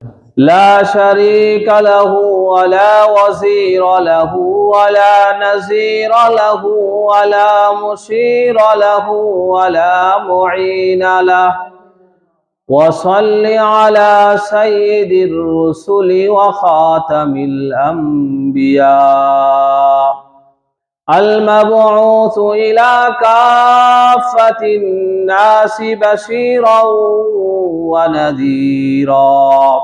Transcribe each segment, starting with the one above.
لا شريك له ولا وزير له ولا نزير له ولا مشير له ولا معين له. وصل على سيد الرسل وخاتم الأنبياء المبعوث إلى كافة الناس بشيرا ونذيرا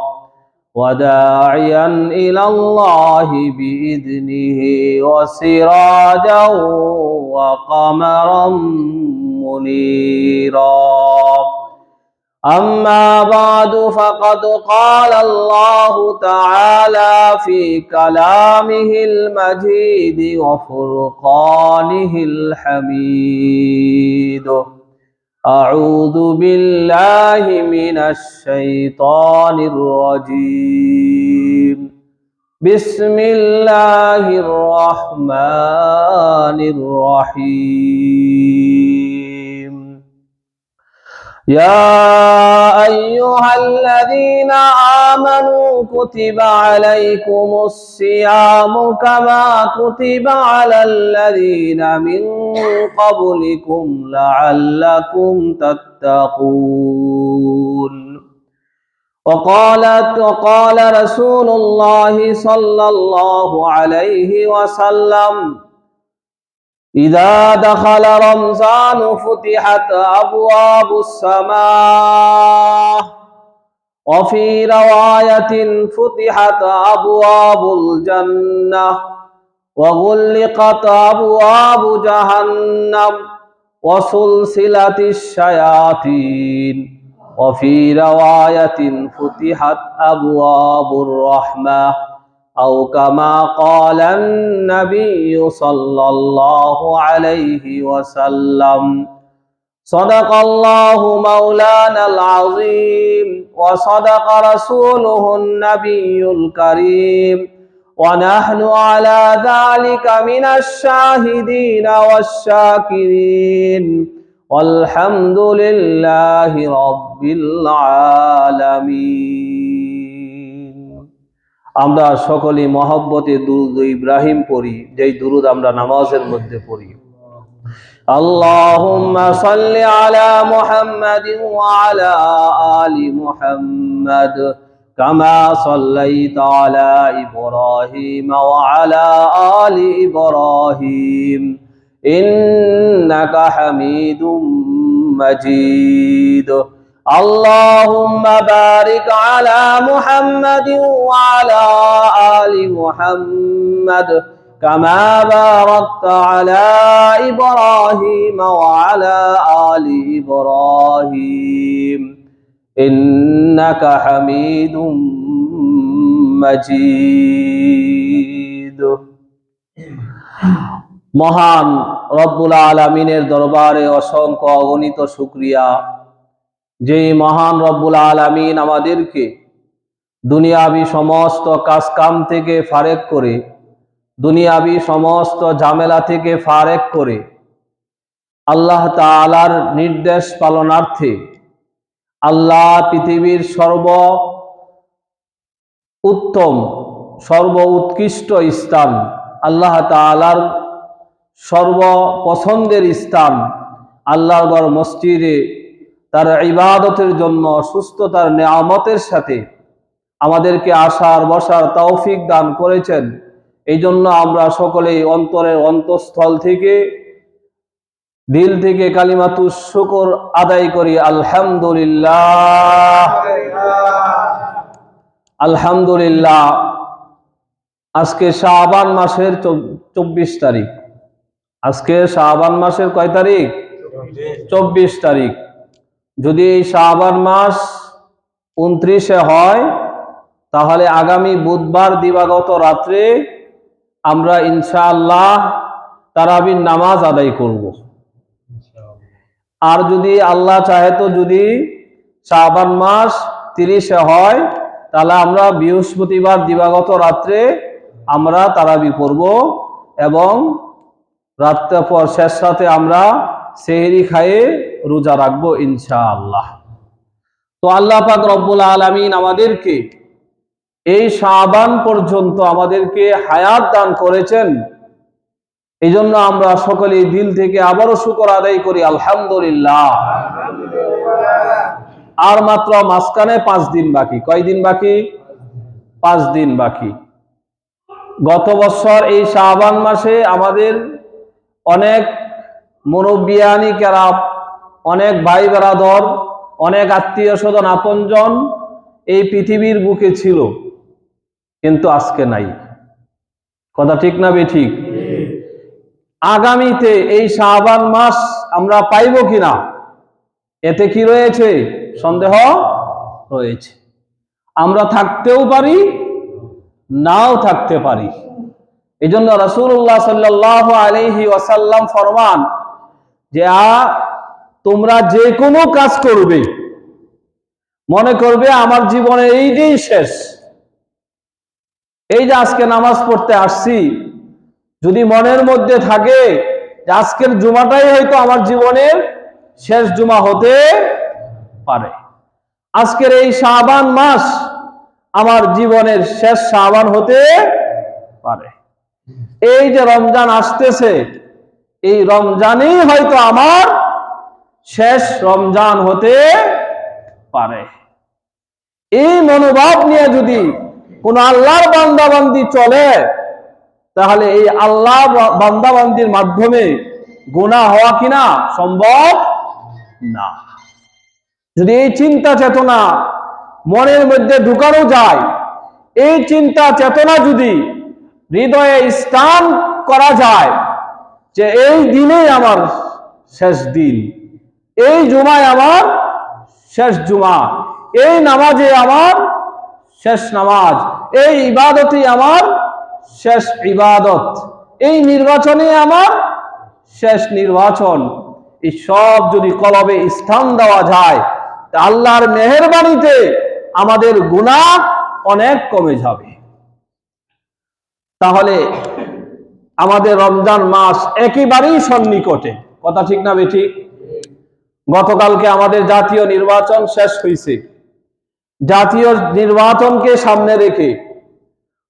وداعيا إلى الله بإذنه وسراجا وقمرا منيرا. أما بعد فقد قال الله تعالى في كلامه المجيد وفرقانه الحميد: أعوذ بالله من الشيطان الرجيم. بسم الله الرحمن الرحيم. يا أيها الذين آمنوا كتب عليكم الصيام كما كتب على الذين من قبلكم لعلكم تتقون. وقال رسول الله صلى الله عليه وسلم: إذا دخل رمضان فتحت أبواب السماء، وفي رواية فتحت أبواب الجنة، وغلقت أبواب جهنم، وسلسلة الشياطين، وفي رواية فتحت أبواب الرحمة، أو كما قال النبي صلى الله عليه وسلم. صدق الله مولانا العظيم، وصدق رسوله النبي الكريم، ونحن على ذلك من الشاهدين والشاكرين، والحمد لله رب العالمين। আমরা সকলে মহব্বতে দুরুদ ইব্রাহিম পড়ি, যেই দুরুদ আমরা নামাজের মধ্যে পড়ি। আল্লাহুম্মা সাল্লি আলা মুহাম্মাদিন ওয়া আলা আলি মুহাম্মাদ কামা সাল্লাইতা আলা ইব্রাহিম ওয়া আলা আলি ইব্রাহিম ইন্নাকা হামিদুম মাজিদ। اللهم بارك على محمد وعلى آل محمد كما باركت على إبراهيم وعلى آل إبراهيم إنك حميد مجيد। মহান রব্বুল আলামিনের দরবারে অসংখ্য অগণিত শুকরিয়া, যে মহান রব্বুল আলামিন আমাদেরকে দুনিয়াবি সমস্ত কাজকাম থেকে ফারেক করে, দুনিয়াবি সমস্ত ঝামেলা থেকে ফারেক করে আল্লাহ তাআলার নির্দেশ পালনার্থে আল্লাহ পৃথিবীর সর্ব উত্তম সর্ব উৎকৃষ্ট স্থান, আল্লাহ তাআলার সর্ব পছন্দের স্থান আল্লাহর ঘর মসজিদে তার ইবাদতের জন্য সুস্থতার নেয়ামতের সাথে আমাদেরকে আসার বসার তৌফিক দান করেছেন। এই জন্য আমরা সকলেই অন্তরের অন্তঃস্থল থেকে, দিল থেকে কালিমাতুশ শুকর আদায় করি আলহামদুলিল্লাহ। আলহামদুলিল্লাহ। আজকে শাবান মাসের 24 তারিখ। আজকে শাবান মাসের কয় তারিখ? 24 তারিখ। যদি এই শাবান মাস 29-এ হয়, তাহলে আগামী বুধবার দিবাগত রাত্রে আমরা ইনশাআল্লাহ তারাবির নামাজ আদায় করব। আর যদি আল্লাহ চাহে তো যদি শাবান মাস 30-এ হয়, তাহলে আমরা বৃহস্পতিবার দিবাগত রাত্রে আমরা তারাবি পড়ব এবং রাত্রে পর শেষ রাতে আমরা সেহরি খায়ে রোজা রাখবো ইনশাআল্লাহ। তো আল্লাহ পাক রব্বুল আলামিন আমাদেরকে এই শাবান পর্যন্ত আমাদেরকে হায়াত দান করেছেন। এই জন্য আমরা সকলেই দিল থেকে আবারও শুকর আদায় করি, আলহামদুলিল্লাহ। আর মাত্র মাঝখানে 5 দিন বাকি। কয় দিন বাকি? 5 দিন বাকি। গত বছর এই শাবান মাসে আমাদের অনেক মুরব্বিয়ানি কেরাম, অনেক ভাই বেরাদর, অনেক আত্মীয় স্বজন আপনজন এই পৃথিবীর বুকে ছিল, কিন্তু আজকে নাই। কথা ঠিক না বেঠিক? আগামীতে এই শাবান মাস আমরা পাইব কিনা এতে কি রয়েছে? সন্দেহ রয়েছে। আমরা থাকতেও পারি, নাও থাকতে পারি। এই জন্য রাসূলুল্লাহ সাল্লাল্লাহু আলাইহি ওয়াসাল্লাম ফরমান যে তোমরা যে কোনো কাজ করবে, মনে করবে আমার জীবনে এইটাই শেষ। এই যে আজকে নামাজ পড়তে আসছি, যদি মনের মধ্যে থাকে যে আজকের জুমাটাই হয়তো আমার জীবনের শেষ জুমা হতে পারে, আজকের এই শাবান মাস আমার জীবনের শেষ শাবান হতে পারে, এই যে রমজান আসতেছে, এই রমজানই হয়তো আমার শেষ রমজান হতে পারে। এই মনোভাব নিয়ে যদি কোন আল্লাহর বান্দাবান্দি চলে, তাহলে এই আল্লাহ বান্দাবান্দির মাধ্যমে গুনাহ হওয়া কিনা সম্ভব না। যদি এই চিন্তা চেতনা মনের মধ্যে ঢুকানো যায়, এই চিন্তা চেতনা যদি হৃদয়ে স্থান করা যায় যে এই দিনেই আমার শেষ দিন, এই জুমায় আমার শেষ জুমা, এই নামাজে আমার শেষ নামাজ, এই ইবাদতই আমার শেষ ইবাদত, এই নির্বাচনে আমার শেষ নির্বাচন, এই সব যদি কলবে স্থান দেওয়া যায়, তা আল্লাহর মেহেরবানিতে আমাদের গুনাহ অনেক কমে যাবে। তাহলে আমাদের রমজান মাস একেবারেই সন্নিকটে। কথা ঠিক না বেঠিক? গতকালকে আমাদের জাতীয় নির্বাচন শেষ হয়েছে। জাতীয় নির্বাচনকে সামনে রেখে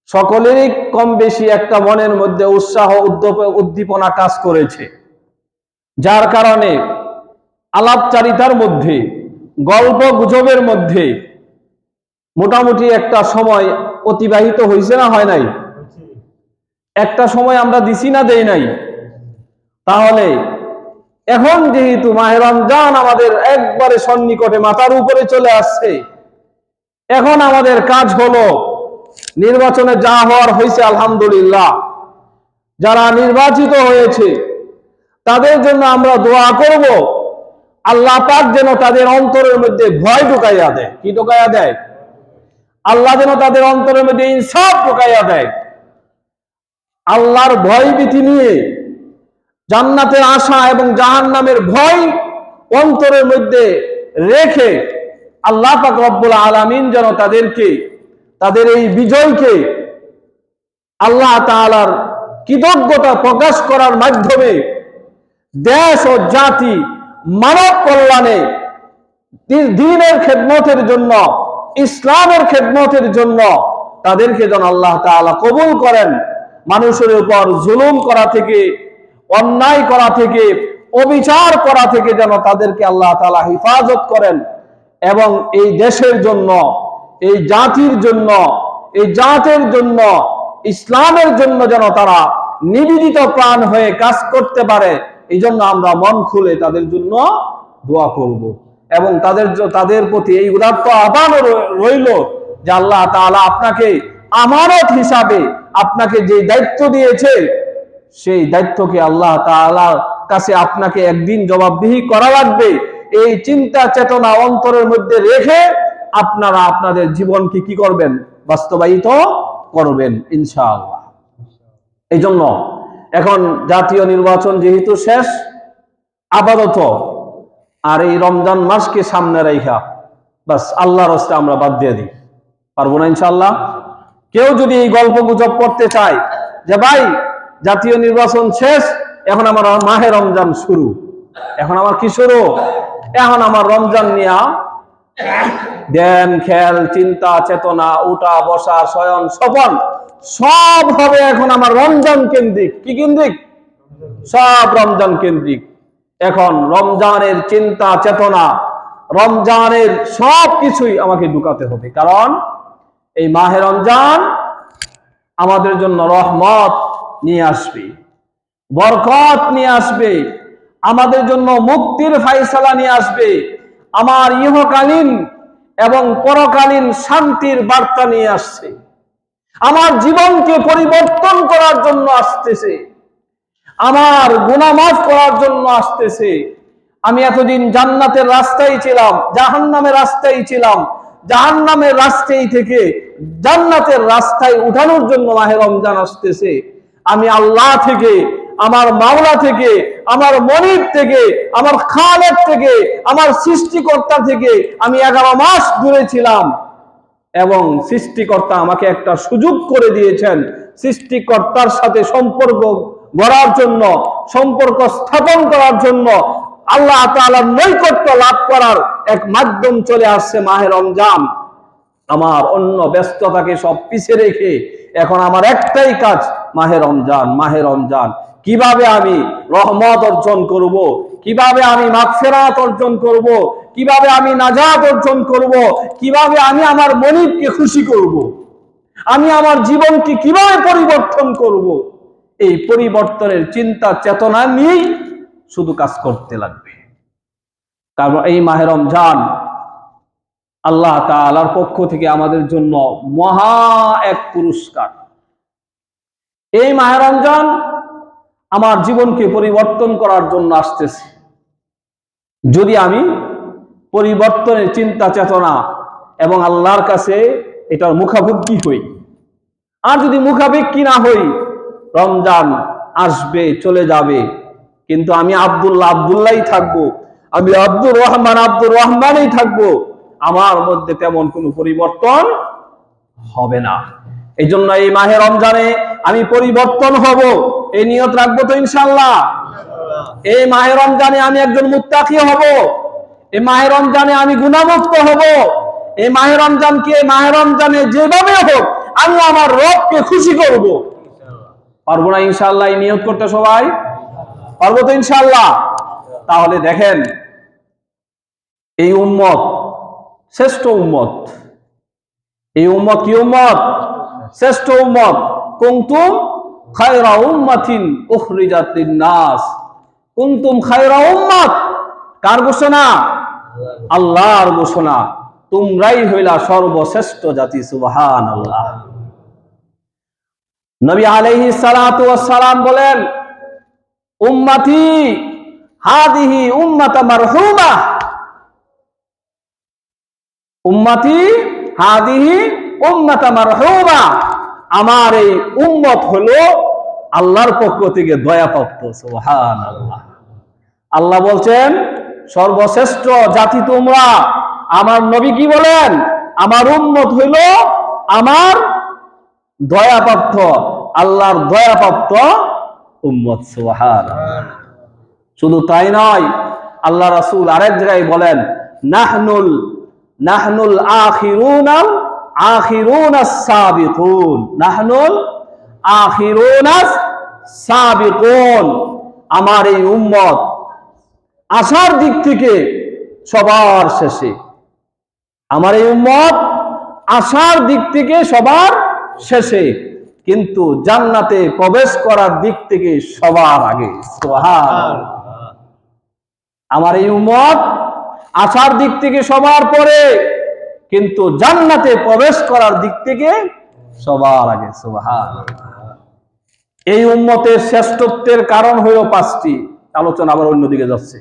সকলেরই কম বেশি একটা মনের মধ্যে উৎসাহ উদ্দীপনা কাজ করেছে, যার কারণে আলাপচারিতার মধ্যে, গল্প গুজবের মধ্যে মোটামুটি একটা সময় অতিবাহিত হয়েছে না হয় নাই? একটা সময় আমরা দিছি না দেই নাই? তাহলে এখন যেহেতু মাহে রমজান আমাদের একবারে সন্নিকটে, মাথার উপরে চলে আসছে, এখন আমাদের কাজ হলো নির্বাচনে যা হওয়ার হয়েছে আলহামদুলিল্লাহ, যারা নির্বাচিত হয়েছে তাদের জন্য আমরা দোয়া করব, আল্লাহ পাক যেন তাদের অন্তরের মধ্যে ভয় ঢুকাইয়া দেয়। কি ঢুকাইয়া দেয়? আল্লাহ যেন তাদের অন্তরের মধ্যে ইনসাফ ঢুকাইয়া দেয়। আল্লাহর ভয় ভীতি নিয়ে জান্নাতের আশা এবং জাহান্নামের ভয় অন্তরের মধ্যে রেখে আল্লাহ পাক রব্বুল আলামিন যেন তাদেরকে, তাদের এই বিজয়কে আল্লাহ তাআলার কৃতজ্ঞতা প্রকাশ করার মাধ্যমে দেশ ও জাতি মানব কল্যাণে, দ্বীনের খেদমতের জন্য, ইসলামের খেদমতের জন্য তাদেরকে যেন আল্লাহ তাআলা কবুল করেন। মানুষের উপর জুলুম করা থেকে, অন্যায় করা থেকে, অবিচার করা থেকে যেন তাদেরকে আল্লাহ তাআলা হেফাজত করেন এবং এই দেশের জন্য, এই জাতির জন্য, এই জাতের জন্য, ইসলামের জন্য যেন তারা নিবেদিত প্রাণ হয়ে কাজ করতে পারে। এই জন্য আমরা মন খুলে তাদের জন্য দোয়া করব এবং তাদের প্রতি এই উদাত্ত আহ্বান রইল যে আল্লাহ তাআলা আপনাকে আমানত হিসাবে আপনাকে যে দায়িত্ব দিয়েছে, সেই দায়িত্বকে আল্লাহ তাআলার কাছে আপনাকে একদিন জবাবদিহি করা লাগবে। এই চিন্তা চেতনা অন্তরের মধ্যে রেখে আপনারা আপনাদের জীবনকে কি করবেন? বাস্তবায়িত করবেন ইনশাআল্লাহ। এই জন্য এখন জাতীয় নির্বাচন যেহেতু শেষ, আপাতত আর এই রমজান মাসকে সামনে রাইখা বাস আল্লাহর রাস্তা আমরা বাদ দিয়ে দিই, পারবো না ইনশাআল্লাহ। কেউ যদি এই গল্প গুজব করতে চায় যে ভাই জাতীয় নির্বাচন শেষ, এখন আমার মাহে রমজান শুরু, এখন আমার কি শুরু? এখন আমার রমজান নিয়ে ধ্যান, খেয়াল, চিন্তা, চেতনা, উঠা বসা, শয়ন, স্বপন সব হবে এখন আমার রমজান কেন্দ্রিক। কি কেন্দ্রিক? সব রমজান কেন্দ্রিক। এখন রমজানের চিন্তা চেতনা, রমজানের সব কিছুই আমাকে ঢুকাতে হবে, কারণ এই মাহে রমজান আমাদের জন্য রহমত নিয়ে আসবে, বরকত নিয়ে আসবে, আমাদের জন্য মুক্তির ফায়সালা নিয়ে আসবে, আমার ইহকালীন এবং পরকালীন শান্তির বার্তা নিয়ে আসছে, আমার জীবনকে পরিবর্তন করার জন্য আসতেছে, আমার গুনাহ মাফ করার জন্য আসতেছে। আমি এতদিন জান্নাতের রাস্তায় ছিলাম, জাহান্নামের রাস্তায় ছিলাম, জাহান্নামের রাস্তায় থেকে জান্নাতের রাস্তায় উঠানোর জন্য মাহে রমজান আসতেছে। আমি আল্লাহ থেকে, আমার মাওলা থেকে, আমার মনিব থেকে, আমার খালেক থেকে, আমার সৃষ্টিকর্তা থেকে আমি 11 মাস দূরে ছিলাম, এবং সৃষ্টিকর্তা আমাকে একটা সুযোগ করে দিয়েছেন সৃষ্টিকর্তার সাথে সম্পর্ক গড়ার জন্য, সম্পর্ক স্থাপন করার জন্য, আল্লাহ তাআলার নৈকট্য লাভ করার এক মাধ্যম চলে আসছে মাহে রমজান। আমার অন্য ব্যস্ততাকে সব পিছিয়ে রেখে এখন আমার একটাই কাজ, মাহে রমজান। মাহে রমজান কিভাবে আমি রহমত অর্জন করব, কিভাবে আমি মাগফিরাত অর্জন করব, কিভাবে আমি নাজাত অর্জন করব, কিভাবে আমি আমার মনিবকে খুশি করব, আমি আমার জীবনকে কিভাবে পরিবর্তন করব, এই পরিবর্তনের চিন্তা চেতনা নিয়েই শুধু কাজ করতে লাগবে। কারণ এই মাহে রমজান আল্লাহ তাআলার পক্ষ থেকে আমাদের জন্য মহা এক পুরস্কার। এই মাহে রমজান আমার জীবনকে পরিবর্তন করার জন্য আসতেছে। যদি আমি পরিবর্তনের চিন্তা চেতনা এবং আল্লাহর কাছে এটার মুখাপেক্ষী হই, আর যদি মুখাপেক্ষী না হই, রমজান আসবে চলে যাবে, কিন্তু আমি আব্দুল্লাহই থাকবো, আমি আব্দুর রহমানই থাকবো, আমার মধ্যে তেমন কোনো পরিবর্তন হবে না। এই জন্য এই মাহে রমজানে আমি পরিবর্তন হব, এই নিয়ত রাখবো তো ইনশাআল্লাহ। এই মাহে রমজানে আমি একজন মুত্তাকি হব, এই মাহে রমজানে আমি গুনাহমুক্ত হব, এই মাহে রমজানে যেভাবে হোক আমি আমার রবকে খুশি করব। পারবো না ইনশাআল্লাহ এই নিয়ত করতে? সবাই পারবো তো ইনশাআল্লাহ? তাহলে দেখেন, এই উম্মত শ্রেষ্ঠ উম্মত। এই উম্মত কি উম্মত? শ্রেষ্ঠ উম্মত। কুনতুম খায়রা উম্মাতিন উখরিজাত লিন-নাস। কুনতুম খায়রা উম্মাত, কার ঘোষণা? আল্লাহর ঘোষণা। তোমরাই হইলা সর্বশ্রেষ্ঠ জাতি। সুবহানাল্লাহ। নবী আলাইহিস সালাতু ওয়াস সালাম বলেন, উম্মতি হাদিহি উম্মাতা মারহুমা। উম্মতি হাদিহি উম্মাতা মারহুমা, আমার এই উম্মত হলো আল্লাহর পক্ষ থেকে দয়াপ্রাপ্ত। সুবহানাল্লাহ। আল্লাহ বলছেন সর্বশ্রেষ্ঠ জাতি তোমরা। আমার নবী কি বলেন? আমার উম্মত হইল আমার দয়াপ্রাপ্ত, আল্লাহর দয়াপ্রাপ্ত উম্মত। সুবহানাল্লাহ। শুধু তাই নয়, আল্লাহ রাসূল আরেক জায়গায় বলেন, নাহনুল আখিরুনাস সাবিকুন। নাহনুল আখিরুনাস সাবিকুন, আমার এই উম্মত আসার দিক থেকে সবার শেষে। আমার এই উম্মত আসার দিক থেকে সবার শেষে, কিন্তু জান্নাতে প্রবেশ করার দিক থেকে সবার আগে। সুবহানাল্লাহ। আমার এই উম্মত আসার দিক থেকে সবার পরে, কিন্তু জান্নাতে প্রবেশ করার দিক থেকে সবার আগে। সুবহানাল্লাহ। এই উম্মতের শ্রেষ্ঠত্বের কারণ হলো 5টি। আলোচনা আবার অন্যদিকে যাচ্ছে।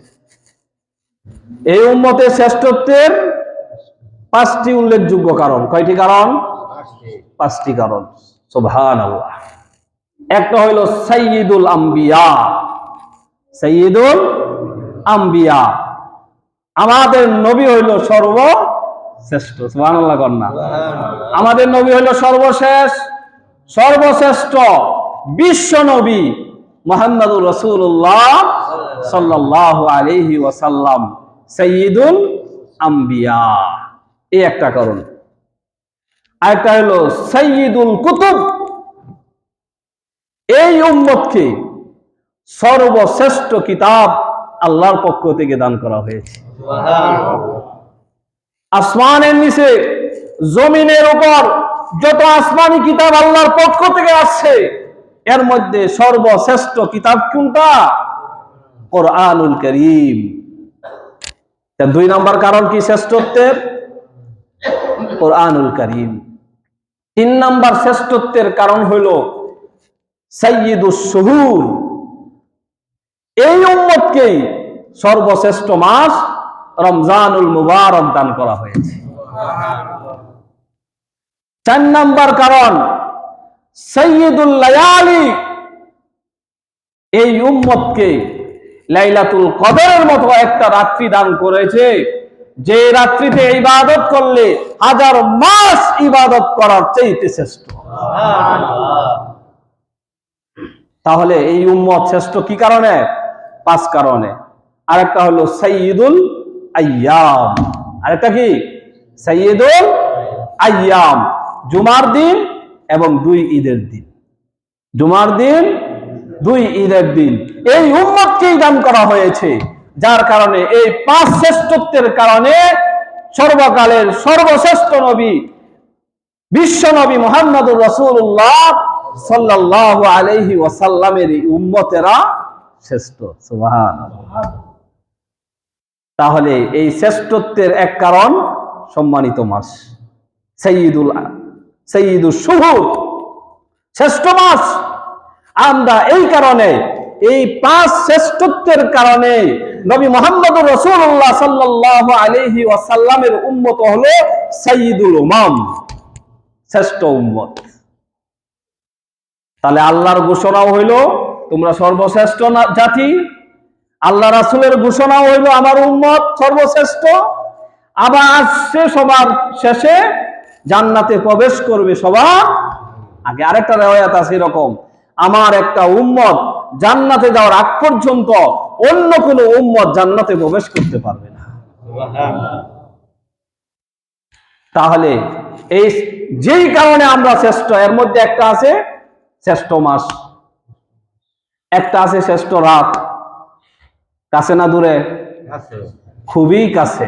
এই উম্মতের শ্রেষ্ঠত্বের 5টি উল্লেখযোগ্য কারণ। কয়টি কারণ? 5টি কারণ। সুবহানাল্লাহ। একটা হইল সাইয়্যিদুল আম্বিয়া। সাইয়্যিদুল আম্বিয়া, আমাদের নবী হইল সর্বশ্রেষ্ঠ। সুবহানাল্লাহ কন্যা। আমাদের নবী হইল সর্বশ্রেষ্ঠ বিশ্ব নবী মুহাম্মদুর রাসূলুল্লাহ সাল্লাল্লাহু আলাইহি ওয়াসাল্লাম, সাইয়্যিদুল আম্বিয়া। এই একটা কারণ। আরেকটা হলো সাইয়্যিদুল কুতুব, এই উম্মতকে সর্বশ্রেষ্ঠ কিতাব আল্লাহর পক্ষ থেকে দান করা হয়েছে। আসমানের নিচে জমিনের উপর যত আসমানি কিতাব আল্লাহর পক্ষ থেকে আসছে, এর মধ্যে সর্বশ্রেষ্ঠ কিতাব কোনটা? কোরআনুল কারীম। দুই নম্বর কারণ কি শ্রেষ্ঠত্বের? কোরআনুল কারীম। তিন নম্বর শ্রেষ্ঠত্বের কারণ হইল সাইয়্যিদুশ শুহুর, এই উম্মতকেই সর্বশ্রেষ্ঠ মাস রমজানুল মুবারক দান করা হয়েছে। চার নম্বর কারণ সাইয়্যিদুল লায়ালি, এই উম্মতকে লাইলাতুল কদরের মতো একটা রাত্রি দান করেছে, যে রাত্রিতে ইবাদত করলে হাজার মাস ইবাদত করার চাইতে শ্রেষ্ঠ। তাহলে এই উম্মত শ্রেষ্ঠ কি কারণে? 5 কারণে। আরেকটা হলো সাইয়্যিদুল আইয়াম, আরেকটা কি? সাইয়্যিদুল আইয়াম, জুমার দিন এবং 2 ঈদের দিন। জুমার দিন, 2 ঈদের দিন এই উম্মতকেই দান করা হয়েছে, যার কারণে এই 5 শ্রেষ্ঠত্বের কারণে সর্বকালের সর্বশ্রেষ্ঠ নবী বিশ্ব নবী মুহাম্মদুর রাসূলুল্লাহ সাল্লাল্লাহু আলাইহি ওয়াসাল্লামের উম্মতেরা শ্রেষ্ঠ। সুবহানাল্লাহ। তাহলে এই শ্রেষ্ঠত্বের এক কারণ সম্মানিত মাস সাইয়্যিদুশ শুহুর, শ্রেষ্ঠ মাস। আমরা এই কারণে এই 5 শ্রেষ্ঠত্বের কারণে নবী মুহাম্মদুর রাসূলুল্লাহ সাল্লাল্লাহু আলাইহি ওয়াসাল্লামের উম্মত হলো সাইয়্যিদুল উমাম, শ্রেষ্ঠ উম্মত। তাহলে আল্লাহর ঘোষণাও হইল তোমরা সর্বশ্রেষ্ঠ জাতি, আল্লাহ রাসূলের ঘোষণাও হইল আমার উম্মত সর্বশ্রেষ্ঠ। আবার আসছে সবার শেষে জান্নাতে প্রবেশ করবে সবার আগে। আরেকটা riwayat আছে এরকম, আমার একটা উম্মত জান্নাতে যাওয়ার আগ পর্যন্ত অন্য কোন উম্মত জান্নাতে প্রবেশ করতে পারবে না। তাহলে এই যেই কারণে আমরা শ্রেষ্ঠ, এর মধ্যে একটা আছে শ্রেষ্ঠ মাস, একটা আছে শ্রেষ্ঠ রাত। কাছে না দূরে? খুবই কাছে।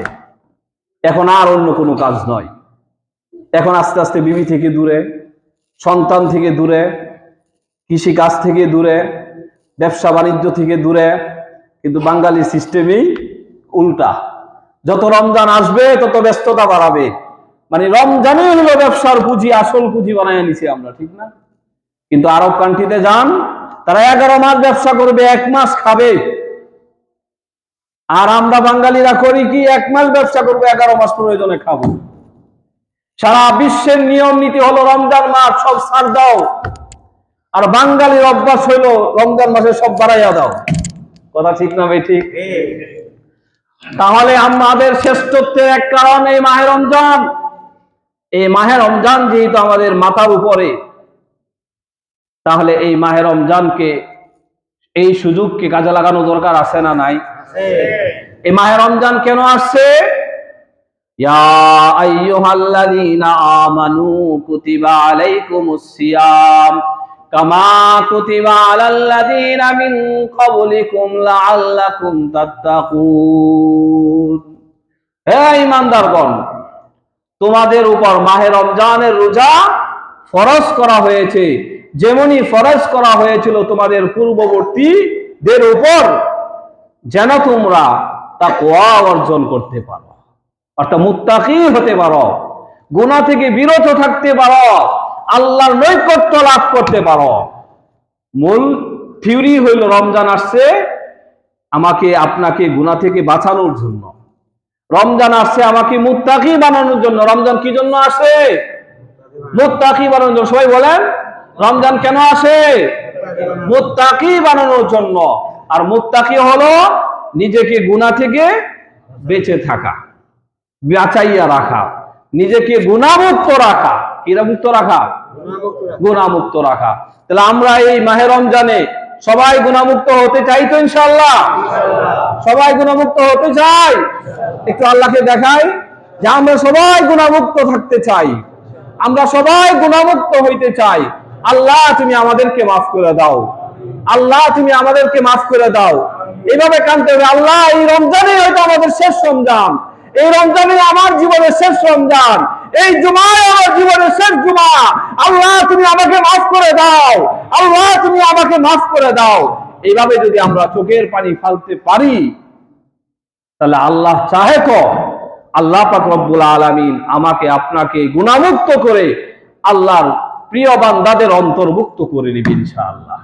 এখন আর অন্য কোনো কাজ নয়, এখন আস্তে আস্তে বিবি থেকে দূরে, সন্তান থেকে দূরে, কৃষি কাজ থেকে দূরে, ব্যবসা বাণিজ্য থেকে দূরে। কিন্তু বাঙালি সিস্টেমই উল্টা, যত রমজান আসবে তত ব্যস্ততা বাড়াবে। মানে রমজানই হলো ব্যবসার পুঁজি, আসল পুঁজি বানায় নিছি আমরা, ঠিক না? কিন্তু আরব কান্ট্রিতে যান, তারা 11 মাস ব্যবসা করবে, 1 মাস খাবে। আর আমরা বাঙালিরা করি কি? 1 মাস ব্যবসা করবো, 11 মাস প্রয়োজনে খাবো। সারা বিশ্বের নিয়ম নীতি হলো রমজান মাস সব ছাড় দাও, আর বাঙালির অভ্যাস হইলো রমজান মাসে সব বাড়াইয়া দাও। কথা ঠিক না ভাই? ঠিক। তাহলে আমাদের শ্রেষ্ঠত্বের এক কারণ এই মাহে রমজান। এই মাহে রমজান যেহেতু আমাদের মাথার উপরে, তাহলে এই মাহে রমজানকে, এই সুযোগকে কাজে লাগানো দরকার আছে না নাই? এই মাহে রমজান কেন আসছে? ইয়া আইয়ুহাল্লাযীনা আমানু কুতিবা আলাইকুমুস সিয়াম কামা কুতিবা আলাল্লাযীনা মিন ক্বাবলিকুম লাআল্লাকুম তাত্তাকুন। হে ঈমানদারগণ, তোমাদের উপর মাহে রমজানের রোজা ফরজ করা হয়েছে, যেমনি ফরজ করা হয়েছিল তোমাদের পূর্ববর্তীদের উপর, যেন তোমরা তাকওয়া অর্জন করতে পারো, অর্থাৎ মুত্তাকি হতে পারো, গুনাহ থেকে বিরত থাকতে পারো, আল্লাহর নৈকট্য লাভ করতে পারো। মূল থিওরি হইল রমজান আসছে আমাকে আপনাকে গুনাহ থেকে বাঁচানোর জন্য, রমজান আসছে আমাকে মুত্তাকি বানানোর জন্য। রমজান কি জন্য আসে? মুত্তাকি বানানোর জন্য। সবাই বলেন, রমজান কেন আসে? মুত্তাকি বানানোর জন্য। আর মুত্তাকি হলো নিজেকে গুনাহ থেকে বেঁচে থাকা, বাঁচাইয়া রাখা, নিজেকে গুনাহমুক্ত রাখা। কিরা মুক্ত রাখা? গুনাহমুক্ত রাখা। তাহলে আমরা এই মাহে রমজানে সবাই গুনাহমুক্ত হতে চাই তো? ইনশাআল্লাহ সবাই গুনাহমুক্ত হতে চাই। একটু আল্লাহকে দেখাই, যে আমরা সবাই গুনাহমুক্ত থাকতে চাই, আমরা সবাই গুনাহমুক্ত হইতে চাই। আল্লাহ তুমি আমাদেরকে মাফ করে দাও, আল্লাহ তুমি আমাদেরকে মাফ করে দাও। এইভাবে কাঁদতে হবে, আল্লাহ এই রমজানে হয়তো আমাদের শেষ রমজান, এই রমজানে আমার জীবনের শেষ রমজান, এই জুমায় আমার জীবনের শেষ জুমা। আল্লাহ তুমি আমাকে মাফ করে দাও, আল্লাহ তুমি আমাকে মাফ করে দাও। এইভাবে যদি আমরা চোখের পানি ফেলতে পারি, তাহলে আল্লাহ চাহে তো আল্লাহ পাক রব্বুল আলামিন আমাকে আপনাকে গুনাহমুক্ত করে আল্লাহর প্রিয় বান্দাদের অন্তর্ভুক্ত করে নিবে ইনশাআল্লাহ।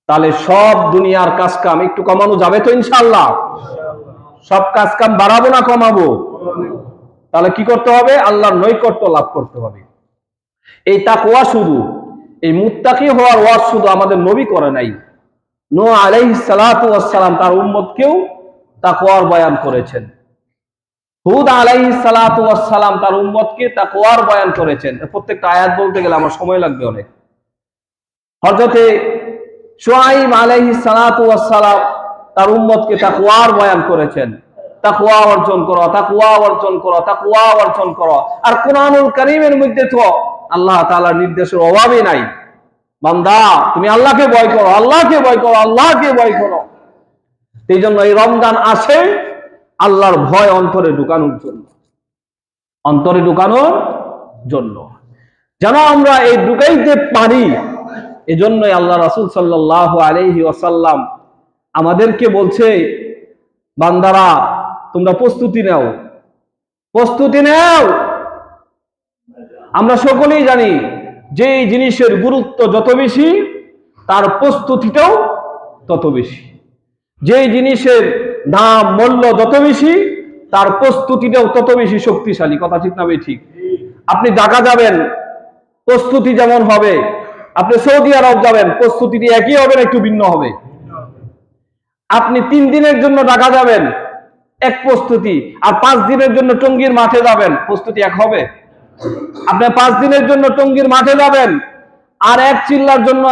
তাহলে সব দুনিয়ার কাজ কাম একটু কমানো যাবে তো ইনশাআল্লাহ? সব কাজ কাম বাড়াবো না কমাবো? তাহলে কি করতে হবে? আল্লাহর নৈকট্য লাভ করতে হবে। এই তাকওয়া শুধু, এই মুত্তাকি হওয়ার ওয়াজ শুধু আমাদের নবী করে নাই। নূহ আলাইহিস সালাতু ওয়াস সালাম তার উম্মতকেও তাকওয়ার বয়ান করেছেন। হুদ আলাইহিস সালাতু ওয়াস সালাম তার উম্মতকে তাকওয়ার বয়ান করেছেন। প্রত্যেকটা আয়াত বলতে গেলে আমার সময় লাগবে অনেক। হযরতে শুআইব আলাইহিস সালাতু ওয়াস সালাম তার উম্মতকে তাকওয়ার বয়ান করেছেন। তাকওয়া অর্জন করো, তাকওয়া অর্জন করো, তাকওয়া অর্জন করো। আর কুরআনুল কারীমের মধ্যে তো আল্লাহ তাআলার নির্দেশের অভাবই নাই। বান্দা তুমি আল্লাহকে ভয় করো, আল্লাহকে ভয় করো, আল্লাহকে ভয় করো। এই জন্য এই রমজান আসে আল্লাহর ভয় অন্তরে ঢুকানোর জন্য, অন্তরে ঢুকানোর জন্য, যেন আমরা এই ঢুকাইতে পারি। এজন্যই আল্লাহ রাসূল সাল্লাল্লাহু আলাইহি ওয়াসাল্লাম আমাদেরকে বলছে, বান্দারা তোমরা প্রস্তুতি নাও, প্রস্তুতি নাও। আমরা সকলেই জানি যে এই জিনিসের গুরুত্ব যত বেশি, তার প্রস্তুতিটাও তত বেশি। যে জিনিসের দাম মূল্য যত বেশি, তার প্রস্তুতিটাও তত বেশি শক্তিশালী। কথা ঠিক না ভাই? ঠিক। আপনি ঢাকা যাবেন, প্রস্তুতি যেমন হবে। আপনি সৌদি আরব যাবেন, প্রস্তুতিটি একই হবে না একটু ভিন্ন হবে। আপনি 3 দিনের জন্য ঢাকা যাবেন, এক প্রস্তুতি। আর 5 দিনের জন্য টঙ্গীর মাঠে যাবেন, প্রস্তুতি এক হবে? আপনি 5 দিনের জন্য টঙ্গীর মাঠে যাবেন, আর এক চিল্লার জন্য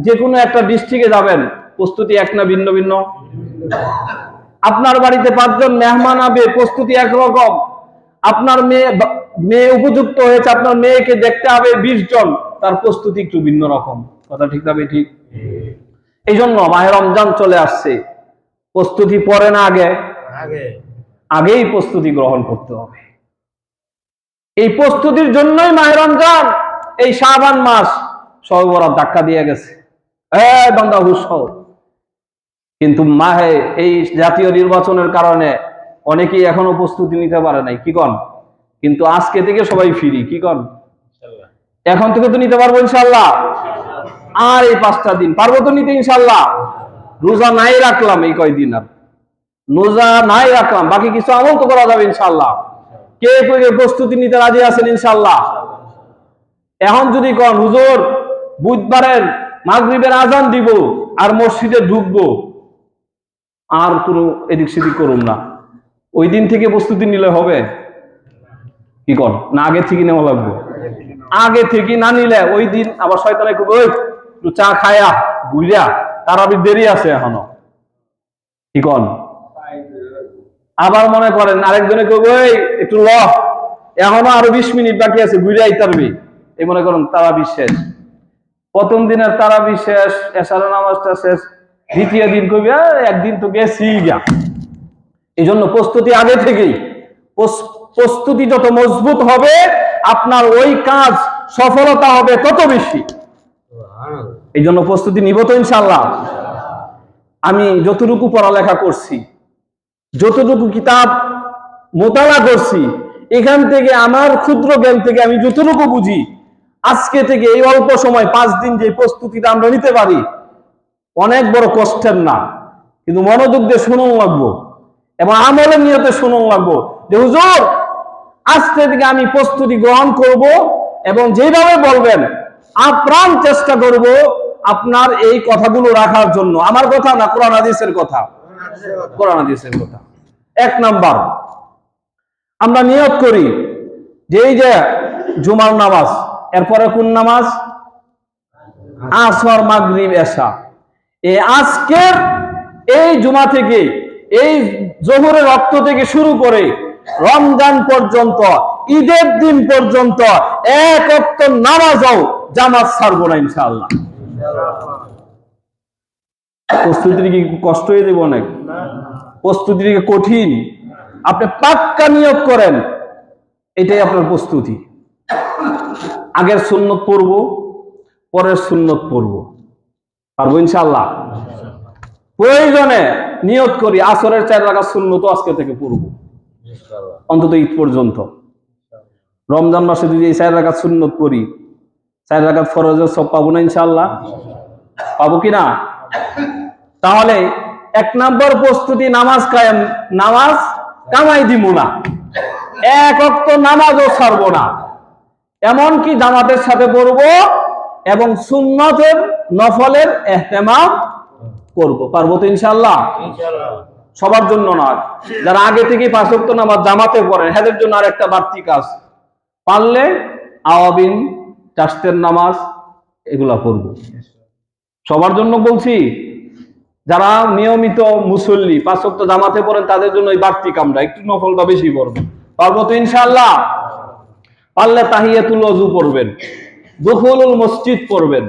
যে কোনো একটা ডিস্ট্রিক্টে যাবেন, প্রস্তুতি এক না ভিন্ন ভিন্ন? আপনার বাড়িতে 5 জন মেহমান আসবে, প্রস্তুতি একরকম। আপনার মেয়ে উপযুক্ত হয়েছে, আপনার মেয়েকে দেখতে হবে 20 জন, তার প্রস্তুতি একটু ভিন্ন রকম। কথা ঠিক না? ঠিক। এই জন্য মাহে রমজান চলে আসছে, প্রস্তুতি পরে না আগে? আগেই প্রস্তুতি গ্রহণ করতে হবে। এই প্রস্তুতির জন্যই মাহে রমজান, এই শাবান মাস শবে বরাত ধাক্কা দিয়ে গেছে। বান্দা হুশ হও। কিন্তু মাহে এই জাতীয় নির্বাচনের কারণে অনেকেই এখনো প্রস্তুতি নিতে পারে নাই। কি কন? কিন্তু আজকে থেকে সবাই ফ্রি। কি কন? এখন থেকে তো নিতে পারবো ইনশাআল্লাহ। আর এই 5টা দিন পারবো তো নিতে ইনশাআল্লাহ। রোজা নাই রাখলাম এই কয়দিন, আর রোজা নাই রাখলাম, বাকি কিছু আমল তো করা যাবে ইনশাআল্লাহ। কে প্রস্তুতি নিতে রাজি আছেন ইনশাআল্লাহ? এখন যদি কন হুজুর বুধবারের মাগরিবের আজান দিব আর মসজিদে ঢুকবো, আর কোনো এদিক সেদিক করুন না, ওই দিন থেকে প্রস্তুতি নিলে হবে? কি কন? না আগে থেকে নেওয়া লাগবে? আগে থেকে না নিলে ওই দিন আবার শয়তানে কবে ওই একটু চা খায়া বুঝা তারাবির দেরি আছে এখনো। কি কন? আবার মনে করেন আরেকজনে কবে ওই একটু এখনো আরো 20 মিনিট বাকি আছে, বুঝাই তারবি। এই মনে করেন তারাবি শেষ, প্রথম দিনের তারাবি শেষ, এশারের নামাজটা শেষ, দ্বিতীয় দিন কবি একদিন তো গেছি গা। এই জন্য প্রস্তুতি আগে থেকেই। প্রস্তুতি যত মজবুত হবে, আপনার ওই কাজ সফলতা হবে তত বেশি। এই জন্য প্রস্তুতি নিব তো ইনশাআল্লাহ। আমি যতটুকু পড়ালেখা করছি, যতটুকু কিতাব মোতালা করছি, এখান থেকে আমার ক্ষুদ্র জ্ঞান থেকে আমি যতটুকু বুঝি, আজকে থেকে এই অল্প সময় 5 দিন যে প্রস্তুতিটা আমরা নিতে পারি, অনেক বড় কষ্টের না। কিন্তু মনোযোগ দিয়ে শুনুন লাগবো এবং আমলের নিয়তে শুনুন লাগবো যে হুজুর আজকে থেকে আমি প্রস্তুতি গ্রহণ করব, এবং যেভাবে বলবেন আপ্রাণ চেষ্টা করব আপনার এই কথাগুলো রাখার জন্য। আমার কথা না, কোরআন হাদিসের কথা। কোরআন হাদিসের কথা। 1 নাম্বার, আমরা নিয়ত করি যে এই যে জুমার নামাজ, এরপরে কোন নামাজ? আসর, মাগরিব, এশা। এই আজকের এই জুমা থেকে, এই জোহরের রক্ত থেকে শুরু করে রমজান পর্যন্ত, ঈদের দিন পর্যন্ত এক ওয়াক্ত নামাজও জামাত ছাড়বো না ইনশাআল্লাহ। প্রস্তুতি কি কষ্ট হয়ে যাবে? অনেক প্রস্তুতি কঠিন। আপনি পাক্কা নিয়ত করেন, এটাই আপনার প্রস্তুতি। আগের সুন্নত পড়ব, পরের সুন্নত পড়ব, পারবো ইনশাআল্লাহ। প্রয়োজনে নিয়ত করি আসরের 4 রাকাত সুন্নত আজকে থেকে পড়ব, অন্তত ঈদ পর্যন্ত। রমজান মাসে যদি এই 4 রাকাত সুন্নত পড়ি, 4 রাকাত ফরজের সব পাবো না ইনশাআল্লাহ? পাবো কিনা? তাহলে 1 নম্বর প্রস্তুতি, নামাজ কায়েম, নামাজ কামাই দিব না, এক ওয়াক্ত নামাজও ছাড়বো না, এমনকি জামাতের সাথে পড়বো এবং সুন্নতের নফলের ইহতিমাম করব। পারবো তো ইনশাআল্লাহ? সবার জন্য নয়, যারা আগে থেকে 5 ওয়াক্ত নামাজ জামাতে পড়েন এদের জন্য আরেকটা বাড়তি কাজ, পারলে আওয়াবিন, চাষতের নামাজ এগুলা পড়ব। সবার জন্য বলছি, যারা নিয়মিত মুসল্লি 5 ওয়াক্ত জামাতে পড়েন তাদের জন্য এই বাড়তি কামটা, একটু নফলটা বেশি পড়বেন। পারবো তো ইনশাআল্লাহ? পারলে তাহিয়াতুল ওযু পড়বেন, দুখুলুল মসজিদ পড়বেন,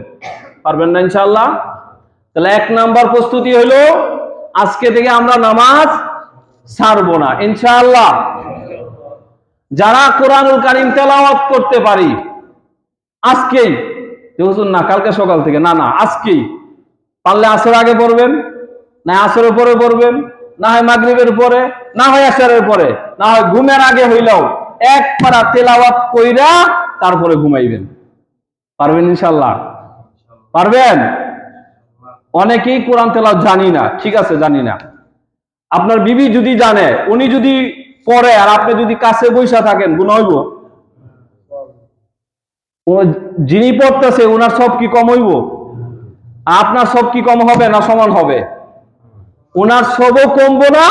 পারবেন না ইনশাআল্লাহ? তাহলে 1 নাম্বার প্রস্তুতি হলো আজকে থেকে আমরা নামাজ ছাড়বো না ইনশাআল্লাহ। যারা কোরআনুল কারীম তেলাওয়াত করতে পারি আজকেই, হুজুর না কালকে সকাল থেকে, না না আজকেই, পারলে আসর আগে পড়বেন, না আসরের পরে পড়বেন, না হয় মাগরিবের পরে, না হয় আসরের পরে, না হয় ঘুমের আগে হইলেও এক পারা তেলাওয়াত কইরা তারপরে ঘুমাইবেন। পারবেন ইনশাআল্লাহ? পারবেন? অনেকেই কোরআন তেলাওয়াত জানি না, ঠিক আছে জানি না। আপনার বিবি যদি জানে, উনি যদি পড়ে আর আপনি যদি কাছে বসে থাকেন, গুনাহ হইব? যিনি পড়তেছে ওনার সব কি কম হইব? আপনার সব কি কম হবে না সমান হবে? ওনার সবও কমবো না,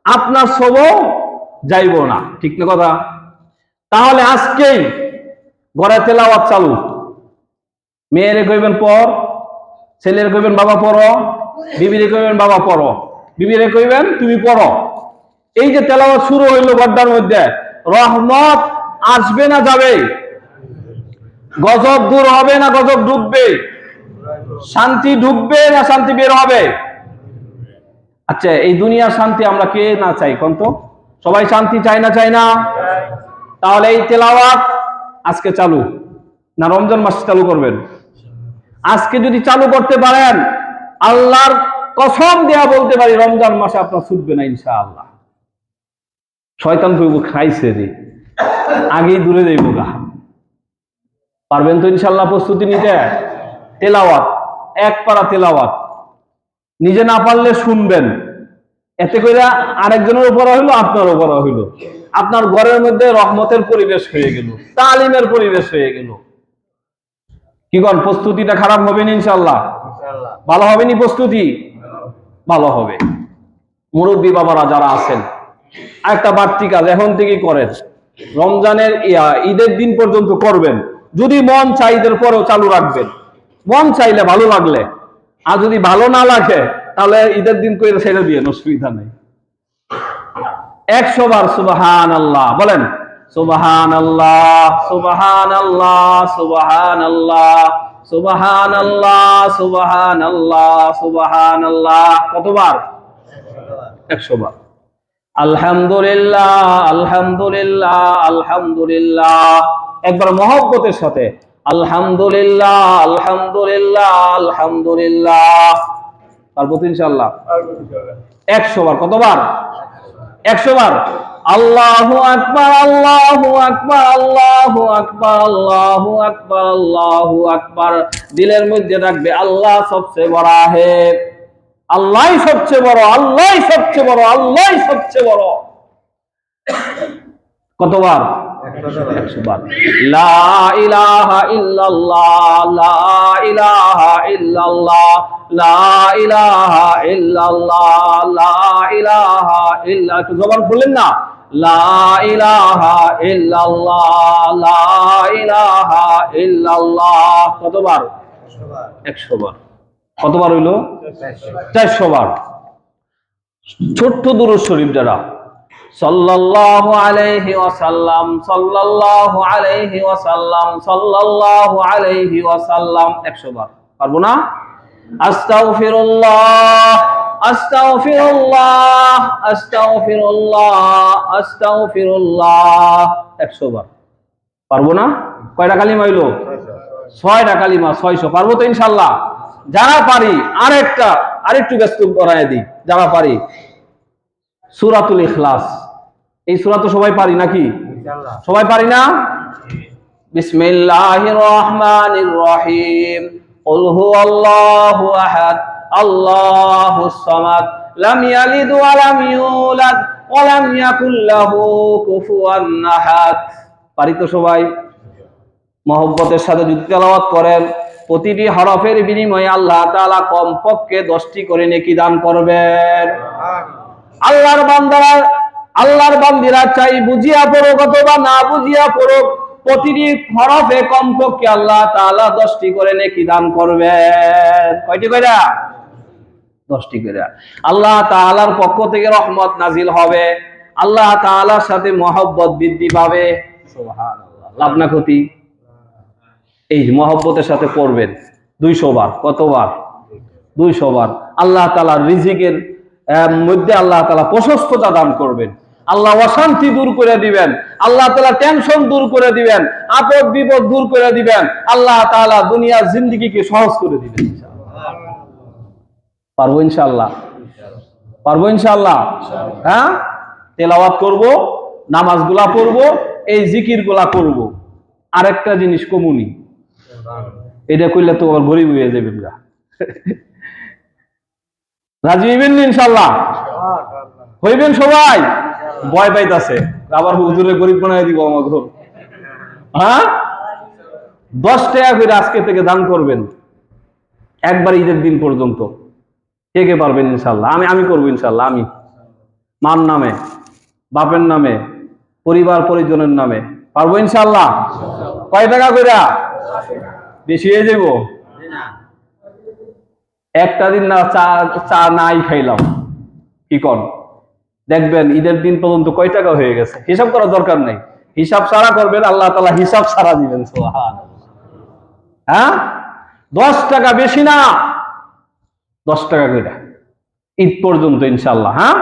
আপনার সবও যাইব না, ঠিক না কথা? তাহলে আজকেই ঘরে তেলাওয়াত চালু। মেয়েরে কইবেন পড়, ছেলের কইবেন বাবা পড়ো, বিবিরে কইবেন বাবা পড়ো, বিবিরে কইবেন তুমি পড়ো। এই যে তেলাওয়াত শুরু হইলো গড্ডার মধ্যে, রহমত আসবে না যাবে? গজব দূর হবে না গজব ঢুকবে? শান্তি ঢুকবে না শান্তি বের হবে? আচ্ছা, এই দুনিয়ার শান্তি আমরা কে না চাই কোন তো? সবাই শান্তি চাই না চাই না? তাহলে এই তেলাওয়াত আজকে চালু না রমজান মাসে চালু করবেন? আজকে যদি চালু করতে পারেন, আল্লাহর কসম দেয়া বলতে পারি রমজান মাসে আপনার ছুটবে না ইনশাআল্লাহ। শয়তান কইব খাইছে রে, আগেই দূরে যাইব গা। পারবেন তো ইনশাআল্লাহ প্রস্তুতি নিতে? তেলাওয়াত, এক পারা তেলাওয়াত, নিজে না পারলে শুনবেন, এতে করে আরেকজনের উপর হইলো, আপনার উপর হইলো, আপনার ঘরের মধ্যে রহমতের পরিবেশ হয়ে গেল, তালিমের পরিবেশ হয়ে গেল। কি করেন? প্রস্তুতিটা খারাপ হবে না ইনশাআল্লাহ? ভালো হবে নি প্রস্তুতি? ভালো হবে। মুরব্বী বাবারা যারা আছেন, একটা বাড়তি কাজ এখন থেকেই করেন, রমজানের ঈদের দিন পর্যন্ত করবেন। যদি মন চাই ঈদের পরেও চালু রাখবেন, মন চাইলে ভালো লাগলে, আর যদি ভালো না লাগে তাহলে ঈদের দিন করে ছেড়ে দিয়ে অসুবিধা নেই। 100 বার সুবহানাল্লাহ বলেন, সুবহানাল্লাহ সুবহানাল্লাহ সুবহানাল্লাহ সুবহানাল্লাহ সুবহানাল্লাহ সুবহানাল্লাহ। কতবার? 100 বার। আলহামদুলিল্লাহ আলহামদুলিল্লাহ আলহামদুলিল্লাহ, একবার মহব্বতের সাথে আলহামদুলিল্লাহ আলহামদুলিল্লাহ আলহামদুলিল্লাহ। পারবো তো ইনশাআল্লাহ? 100 বার। কতবার? 100 বার। আল্লাহু আকবার আল্লাহু আকবার আল্লাহু আকবার আল্লাহু আকবার আল্লাহু আকবার। দিলের মধ্যে রাখবে আল্লাহ সবচেয়ে বড় হে, আল্লাহই সবচেয়ে বড়, আল্লাহই সবচেয়ে বড়, আল্লাহই সবচেয়ে বড়। কতবার? 100 বার। লা ইলাহা ইল্লাল্লাহ লা ইলাহা ইল্লাল্লাহ লা ইলাহা ইল্লাল্লাহ লা ইলাহা ইল্লা, একটু জবান খুললেন না? লা ইলাহা ইল্লাল্লাহ লা ইলাহা ইল্লাল্লাহ। কতবার? 100 বার। কতবার হইল? 400 বার। ছোট্ট দুরূদ শরীফ যারা সাল্লাল্লাহু আলাইহি ওয়াসাল্লাম, সাল্লাল্লাহু আলাইহি ওয়াসাল্লাম, সাল্লাল্লাহু আলাইহি ওয়াসাল্লাম 100 বার। পারবো না? আস্তাগফিরুল্লাহ, আস্তাগফিরুল্লাহ, আস্তাগফিরুল্লাহ, আস্তাগফিরুল্লাহ 100 বার। পারবো না? কয়টা কালিমা হইলো? 6টা কালিমা, 600। পারবো তো ইনশাআল্লাহ? যারা পারি আরেকটু ব্যস্ত করায় দিই। যারা পারি সূরাতুল ইখলাস, এই সূরা তো সবাই পারি নাকি? ইনশাআল্লাহ সবাই পারি না? বিসমিল্লাহির রহমানির রহিম। কুল হুয়াল্লাহু আহাদ, আল্লাহুস সামাদ, লাম ইয়ালিদ ওয়া লাম ইউলাদ ওয়া লাম ইয়াকুল লাহু কুফুয়ান আহাদ। পারি তো সবাই? মহব্বতের সাথে যদি তেলাওয়াত করেন, প্রতিটি হরফের বিনিময়ে আল্লাহ তাআলা কমপক্ষে 10টি করে নেকি দান করবেন। আল্লাহর বান্দিরা চাই বুঝিয়া পড়ুক অথবা না বুঝিয়া পড়ুক, প্রতিটি হরফে কমপক্ষে আল্লাহ তাআলা 10টি করে নেকি দান করবেন। কয়টি কইরা? 10টি করে। আল্লাহ তাআলার পক্ষ থেকে রহমত নাজিল হবে, আল্লাহ তাআলার সাথে মহব্বত বৃদ্ধি পাবে। সুবহানাল্লাহ। লাভ না ক্ষতি? এই মহব্বতের সাথে পড়বেন 200 বার। কতবার? 200 বার। আল্লাহ তাআলার রিজিকের মধ্যে আল্লাহ তাআলা প্রশস্ততা দান করবেন, আল্লাহ অশান্তি দূর করে দিবেন, আল্লাহ তাআলা টেনশন দূর করে দিবেন, আপদ বিপদ দূর করে দিবেন, আল্লাহ তাআলা দুনিয়ার জিন্দেগিকে সহজ করে দিবেন। পারবো ইনশাআল্লাহ? পারবো ইনশাআল্লাহ? হ্যাঁ, তেলাওয়াত করব, নামাজগুলা পড়ব, এই জিকিরগুলা করব। আরেকটা জিনিস কমুনি, এটা কইলে তো আবার গরিব হয়ে যাবেন গা। রাজি হইবেন ইনশাআল্লাহ? হইবেন সবাই? ভয় পাইতাছে আবার হুজুরে গরিব বানাই দিব আমাকে। হ্যাঁ, 10 টাকা করে আজকে থেকে দান করবেন একবার ঈদের দিন পর্যন্ত। কে কে পারবেন ইনশাআল্লাহ? আমি করবো ইনশাআল্লাহ। আমি মার নামে, বাপের নামে, পরিবার পরিজনের নামে পারবো ইনশাআল্লাহ। কয় টাকা কইরা? বেশি হয়ে যাব? একটা দিন না চা নাই খাইলাম, কি কর? দেখবেন ঈদের দিন পর্যন্ত কয় টাকা হয়ে গেছে। হিসাব করার দরকার নেই, হিসাব সারা করবেন, আল্লাহ তাআলা হিসাব সারা দিবেন। সুবহানাল্লাহ। হ্যাঁ, 10 টাকা বেশি না, 10 টাকা কইরা ঈদ পর্যন্ত ইনশাআল্লাহ। হ্যাঁ,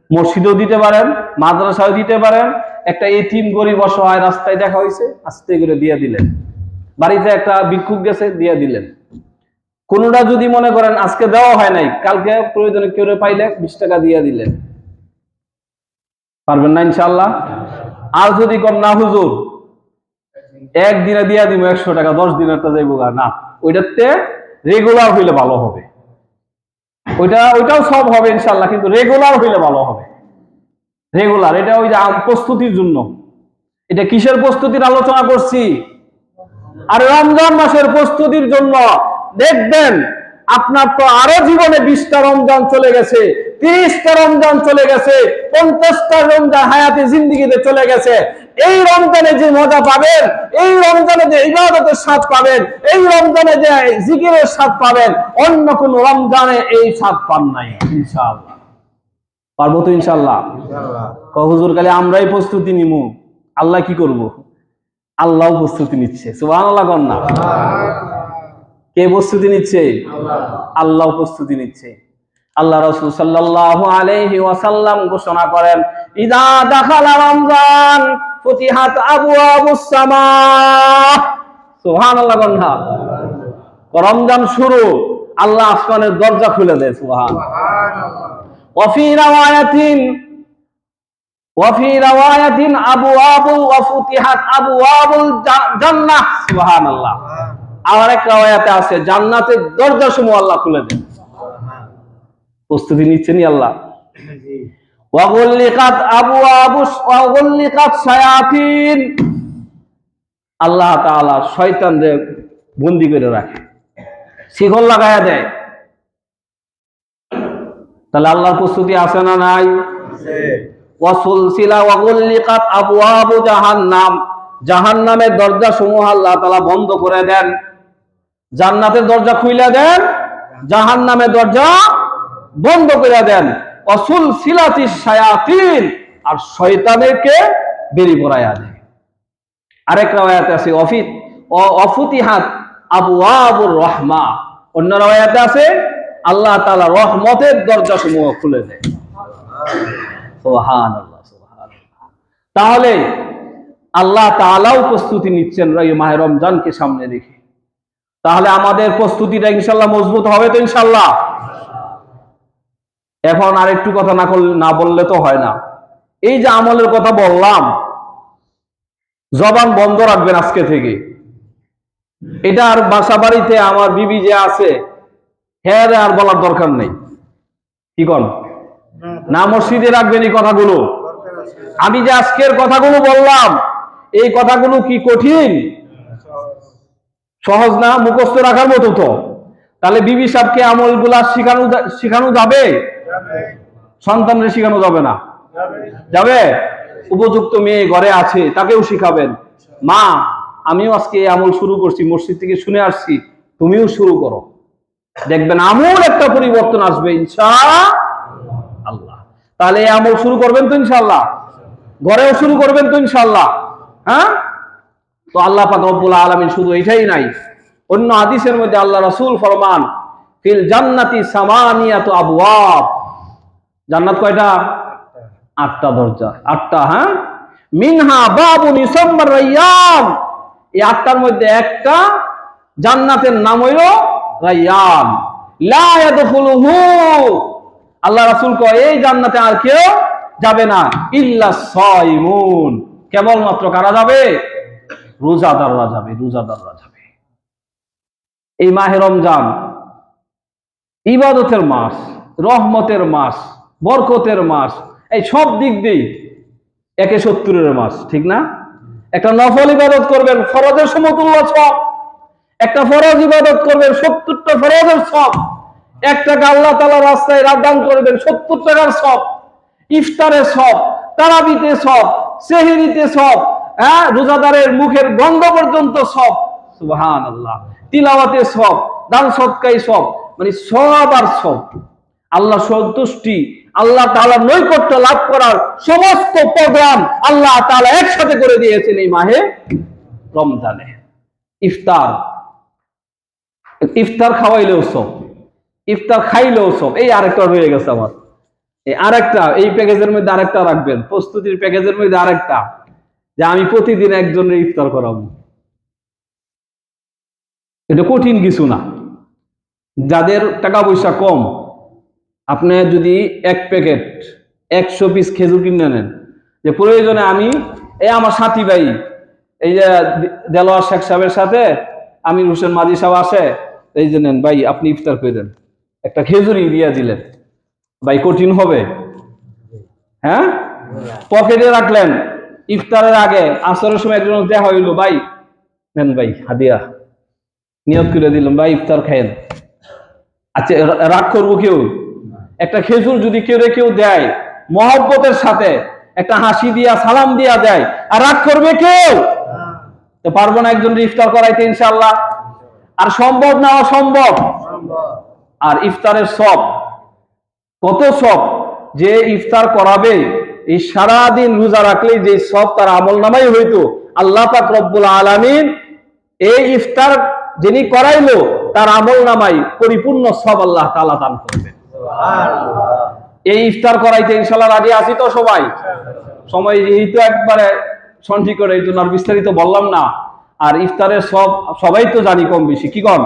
মসজিদেও দিতে পারেন, মাদ্রাসাও দিতে পারেন। একটা এতিম গরিব অসহায় রাস্তায় দেখা হয়েছে, আস্তে করে দিয়ে দিলেন। বাড়িতে একটা ভিক্ষুক গেছে, দিয়ে দিলেন। কোনটা যদি মনে করেন আজকে দেওয়া হয় নাই, কালকে প্রয়োজনে কেউ পাইলে 20 টাকা দিয়ে দিলেন। পারবেন না ইনশাআল্লাহ? আর যদি কম না হুজুর একদিনে দিয়া দিব 100 টাকা, 10 দিনের টা যাইব না, ওইটাতে রেগুলার হইলে ভালো হবে। ওইটাও সব হবে ইনশাআল্লাহ, কিন্তু রেগুলার হইলে ভালো হবে। রেগুলার, এটা ওই যে প্রস্তুতির জন্য। এটা কিসের প্রস্তুতির আলোচনা করছি? আর রমজান মাসের প্রস্তুতির জন্য। দেখবেন আপনার তো আরো জীবনে 20টা রমজান চলে গেছে, 30টা রমজান চলে গেছে, 50টা রমজান হায়াতে জিন্দেগিতে চলে গেছে। এই রমজানে যে মজা পাবেন, এই রমজানে যে ইবাদতের স্বাদ পাবেন, এই রমজানে যে জিকিরের স্বাদ পাবেন, অন্য কোন রমজানে এই স্বাদ পান নাই ইনশাআল্লাহ। পারবো তো ইনশাআল্লাহ? হুজুর খালি আমরাই প্রস্তুতি নিমু, আল্লাহ কি করব? আল্লাহ প্রস্তুতি নিচ্ছে। সুবহানাল্লাহ। কন্যা কে প্রস্তুতি নিচ্ছে? আল্লাহ প্রস্তুতি নিচ্ছে। আল্লাহ রাসূল সাল্লাল্লাহু আলাইহি ওয়াসাল্লাম ঘোষণা করেন, ইযা দাখালা রমজান ফুতিহাত আবওয়াবুস সামা। সুবহানাল্লাহ। কন্যা রমজান শুরু, আল্লাহ আসমানের দরজা খুলে দেয়। সুবহানাল্লাহ। ওয়াফি রাওয়ায়াতিন আবওয়াবু ওয়া ফুতিহাত আবওয়াবুল জান্নাহ। সুবহানাল্লাহ। আর এক রাওয়ায়াতে আছে জান্নাতের দরজা সমূহ আল্লাহ খুলে দেন। প্রস্তুতি নিচ্ছেন আল্লাহ? ওয়া গুল্লিকাত আবওয়াবুস ওয়া গুল্লিকাত শায়াতিন। আল্লাহ তাআলা শয়তানদের বন্দী করে রাখে, শিকল লাগায়া দেয়। তাহলে আল্লাহর প্রস্তুতি আছে না নাই? ওয়া সুলসিলা ওয়া গুল্লিকাত আবওয়াবু জাহান্নাম। জাহান্নামের দরজা সমূহ আল্লাহ তাআলা বন্ধ করে দেন। জান্নাতের দরজা খুলে দেন, জাহান্নামের দরজা বন্ধ করে দেন। ওয়াসুলসিলাতিশ শায়াতিন, আর শয়তানকে বেরি পড়ায়া দেয়। আরেক রাওয়ায়াতে আছে অফুতিহাত আবওয়াবুর রাহমা, অন্য রাওয়ায়াতে আছে আল্লাহ তাআলা রহমতের দরজাসমূহ খুলে দেয়। সুবহানাল্লাহ, সুবহানাল্লাহ। তাহলে আল্লাহ তাআলাও প্রস্তুতি নিচ্ছেন এই মাহে রমজানকে সামনে রেখে। তাহলে আমাদের প্রস্তুতিটা ইনশাআল্লাহ মজবুত হবে তো ইনশাআল্লাহ। এখন আরেকটু কথা না বললে তো হয় না। এই যে আমলের কথা বললাম, জবান বন্ধ রাখবেন আজকে থেকে। এটা আর বাসা বাড়িতে আমার বিবি যে আছে হ্যাঁ আর বলার দরকার নেই, কি কন না, মসজিদে রাখবেন এই কথাগুলো। আমি যে আজকের কথাগুলো বললাম, এই কথাগুলো কি কঠিন? সহজ না, মুখস্থ রাখার মতো তো। তাহলে বিবি সাহেবকে আমলগুলা শিখানো যাবে? সন্তানরে শিখানো যাবে না? যাবে। উপযুক্ত মেয়ে ঘরে আছে, তাকেও শিখাবেন, মা আমিও আজকে এই আমল শুরু করছি, মসজিদ থেকে শুনে আসছি, তুমিও শুরু করো, দেখবেন আমল একটা পরিবর্তন আসবে ইনশাআল্লাহ। তাহলে এই আমল শুরু করবেন তো ইনশাআল্লাহ? ঘরেও শুরু করবেন তো ইনশাআল্লাহ? হ্যাঁ। তো আল্লাহ পাক রব্বুল আলামিন শুধু এটাই নাই, অন্য হাদিসের মধ্যে আল্লাহ রাসূল ফরমান ফিল জান্নাতি সামানিয়াতু আবওয়াব, জান্নাত কয়টা? 8টা দরজা, 8টা। হ্যাঁ, মিনহা বাবুন ইউসাম্মা রায়্যান, এই 8টার মধ্যে একটা জান্নাতের নাম হইল রায়্যান। লা ইয়াদখুলুহু, আল্লাহ রাসূল কয় এই জান্নাতে আর কেউ যাবে না, ইল্লা সাইমুন, কেবলমাত্র কারা যাবে? রোজাদাররা যাবে, রোজাদাররা যাবে। এই মাহে রমজান ইবাদতের মাস, রহমতের মাস, বরকতের মাস, এই সব দিক দিয়ে 170 মাস, ঠিক না? একটা নফল ইবাদত করবেন ফরজের সমতুল্য সব, একটা ফরজ ইবাদত করবেন 70টা ফরজের সব, 1 টাকা আল্লাহ তাআলার রাস্তায় দান করবেন 70 টাকার সব, ইফতারের সব, তারাবিতে সব, সেহরিতে সব, হ্যাঁ, রোজাদারের মুখের গন্ধ পর্যন্ত সব, সুবহানাল্লাহ, তিলাওয়াতে সব, দান সদকায় সব, মানে সব আর সব। আল্লাহ সন্তুষ্টি, আল্লাহ তাআলার নৈকট্য লাভ করার সমস্ত প্রোগ্রাম আল্লাহ তাআলা একসাথে করে দিয়েছেন এই মাহে রমজানে। ইফতার খাওয়াইলেও সব, ইফতার খাইলেও সব। এই আরেকটা রয়ে গেছে আমার, এই আরেকটা, এই প্যাকেজের মধ্যে আরেকটা রাখবেন, প্রস্তুতির প্যাকেজের মধ্যে আরেকটা, যে আমি প্রতিদিন একজনের ইফতার করাবো। এটা কঠিন কিছু না। যাদের টাকা পয়সা কম, আপনি যদি 1 প্যাকেট 100 পিস খেজুর কিনে নেন, যে প্রয়োজনে আমি এই আমার সাথী ভাই, এই যে দেলোয়ার শেখ সাহেবের সাথে আমির হোসেন মাঝি সাহেব আসে, এই যে নেন ভাই আপনি ইফতার করে দেন, একটা খেজুরি দিয়ে দিলেন, ভাই কঠিন হবে? হ্যাঁ, পকেটে রাখলেন, ইফতারের আগে আসরের সময় একজন দেখা হইলো, ভাই নেন ভাই হাদিয়া, নিয়ত করে দিলাম ভাই ইফতার খায়েন। আচ্ছা, রাগ করবো কেউ? একটা খেজুর যদি কেউ দেয় মহব্বতের সাথে, একটা হাসি দিয়া সালাম দিয়া দেয়, আর রাগ করবে কেউ? তো পারবো না একজন ইফতার করাইতে ইনশাআল্লাহ? আর সম্ভব না অসম্ভব? আর ইফতারের সব কত সব, যে ইফতার করাবে এই সারাদিন রোজা রাখলেই যে সব তার আমল নামাই হইতো, আল্লাহ পাক রব্বুল আলামিন এই ইফতার যিনি করাইলো তার আমল নামাই পরিপূর্ণ সব আল্লাহ তাআলা দান করবেন। এই ইফতার করাইতে ইনশাআল্লাহ রাজি আছি তো সবাই? সময় যেহেতু একবারে সন্ধিক করে, এই জন্য আর বিস্তারিত বললাম না। আর ইফতারের সবাই তো জানি কম বেশি, কি কন?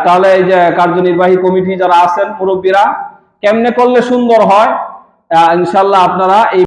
তাহলে এই যে কার্যনির্বাহী কমিটি যারা আছেন, মুরব্বীরা, কেমনে করলে সুন্দর হয় ইনশাআল্লাহ আপনারা এই